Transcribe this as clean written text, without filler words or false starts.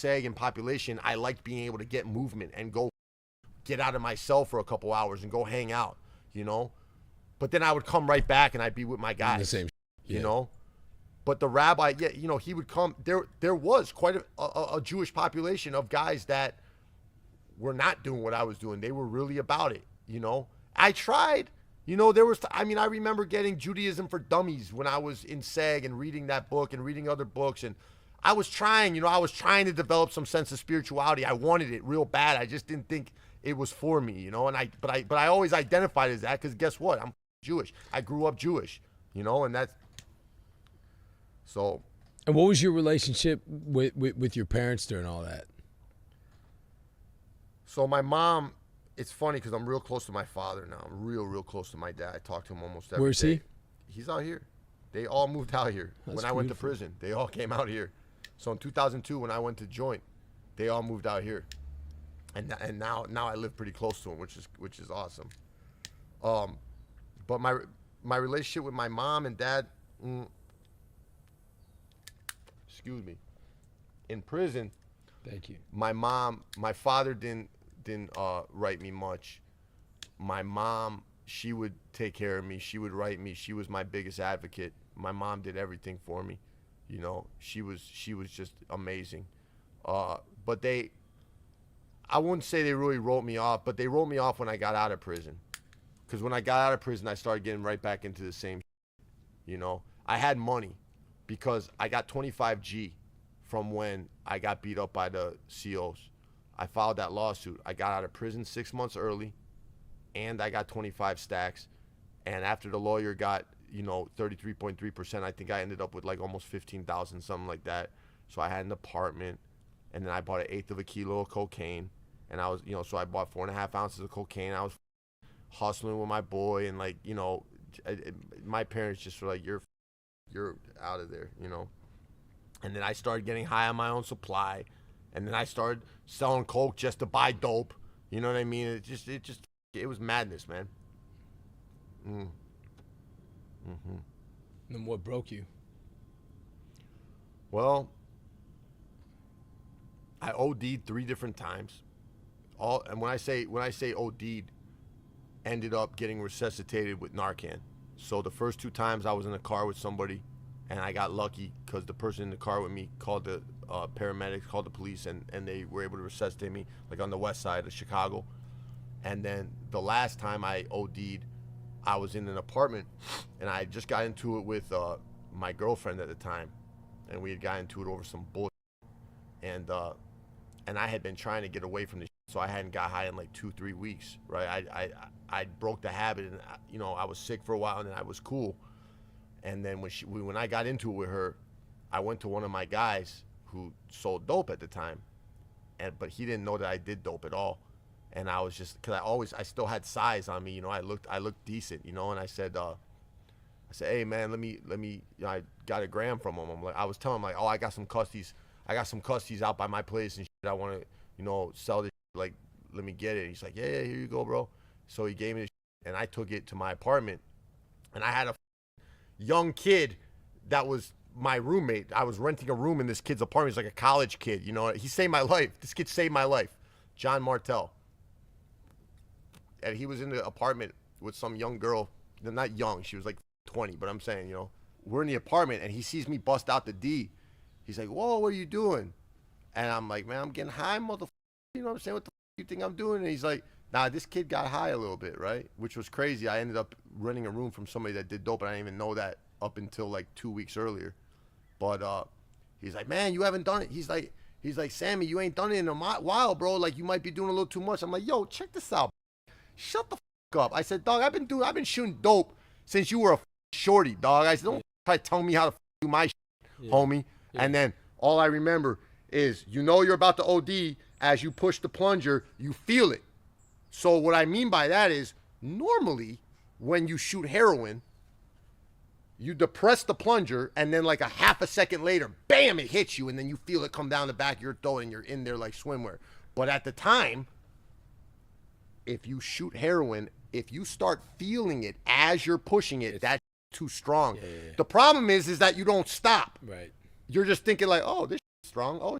SAG and population, I liked being able to get movement and go get out of my cell for a couple hours and go hang out, you know? But then I would come right back and I'd be with my guys, the same, you know? But the rabbi, yeah, you know, he would come. There was quite a Jewish population of guys that were not doing what I was doing. They were really about it, you know? I tried. You know, I remember getting Judaism for Dummies when I was in SAG and reading that book and reading other books. And I was trying to develop some sense of spirituality. I wanted it real bad. I just didn't think it was for me, you know? But I always identified as that because guess what? I'm Jewish. I grew up Jewish, you know, and that's so. And what was your relationship with your parents during all that? So my mom, it's funny because I'm real close to my father now. I'm real close to my dad. I talk to him almost every day. Where's he? He's out here. They all moved out here. When I went to prison, they all came out here. So in 2002, when I went to joint, they all moved out here. And now I live pretty close to him, which is awesome. But my relationship with my mom and dad, excuse me, in prison. Thank you. My father didn't write me much. My mom, she would take care of me. She would write me. She was my biggest advocate. My mom did everything for me. You know, she was just amazing. But I wouldn't say they really wrote me off, but they wrote me off when I got out of prison. Because when I got out of prison, I started getting right back into the same, you know. I had money because I got 25G from when I got beat up by the COs. I filed that lawsuit. I got out of prison 6 months early, and I got 25 stacks. And after the lawyer got, you know, 33.3%, I think I ended up with like almost 15,000, something like that. So I had an apartment, and then I bought 1/8 of a kilo of cocaine. And I was, you know, so I bought 4.5 ounces of cocaine. I was hustling with my boy, and like, you know, my parents just were like, you're out of there, you know. And then I started getting high on my own supply. And then I started selling coke just to buy dope. You know what I mean? It was madness, man. And what broke you? Well, I OD'd 3 different times. And when I say OD'd, ended up getting resuscitated with Narcan. So the first 2 times I was in a car with somebody, and I got lucky because the person in the car with me called the paramedics, called the police, and they were able to resuscitate me, like on the west side of Chicago. And then the last time I OD'd, I was in an apartment, and I just got into it with my girlfriend at the time, and we had gotten into it over some bullshit. And I had been trying to get away from this, so I hadn't got high in like 2-3 weeks, right? I broke the habit, and you know, I was sick for a while, and then I was cool. And then when I got into it with her, I went to one of my guys who sold dope at the time, but he didn't know that I did dope at all. And I was just, cause I still had size on me, you know. I looked decent, you know. And I said, hey man, let me, you know, I got a gram from him. I was telling him like, oh, I got some custies out by my place and shit. I want to, you know, sell this shit. Like, let me get it. He's like, yeah, here you go, bro. So he gave me this shit, and I took it to my apartment, and I had a young kid that was my roommate. I was renting a room in this kid's apartment. He's like a college kid, you know. He saved my life. This kid saved my life. John Martell. And he was in the apartment with some young girl. Not young, she was like 20, but I'm saying, you know, we're in the apartment, and he sees me bust out the D. He's like, whoa, what are you doing? And I'm like, man, I'm getting high, motherfucker. You know what I'm saying? What the fuck you think I'm doing? And he's like, nah, this kid got high a little bit, right? Which was crazy. I ended up renting a room from somebody that did dope, and I didn't even know that up until like 2 weeks earlier. But he's like, man, you haven't done it. He's like, Sammy, you ain't done it in a while, bro. Like, you might be doing a little too much. I'm like, yo, check this out. Shut the fuck up. I said, dog, I've been shooting dope since you were a shorty, dog. I said, don't try to tell me how to do my shit, homie. Yeah. And then all I remember is, you know, you're about to OD. As you push the plunger, you feel it. So what I mean by that is, normally when you shoot heroin, you depress the plunger, and then like a half a second later, bam, it hits you, and then you feel it come down the back of your throat, and you're in there like swimwear. But at the time, if you shoot heroin, if you start feeling it as you're pushing it, that's too strong. Yeah. The problem is that you don't stop. Right. You're just thinking like, oh, this is strong. Oh,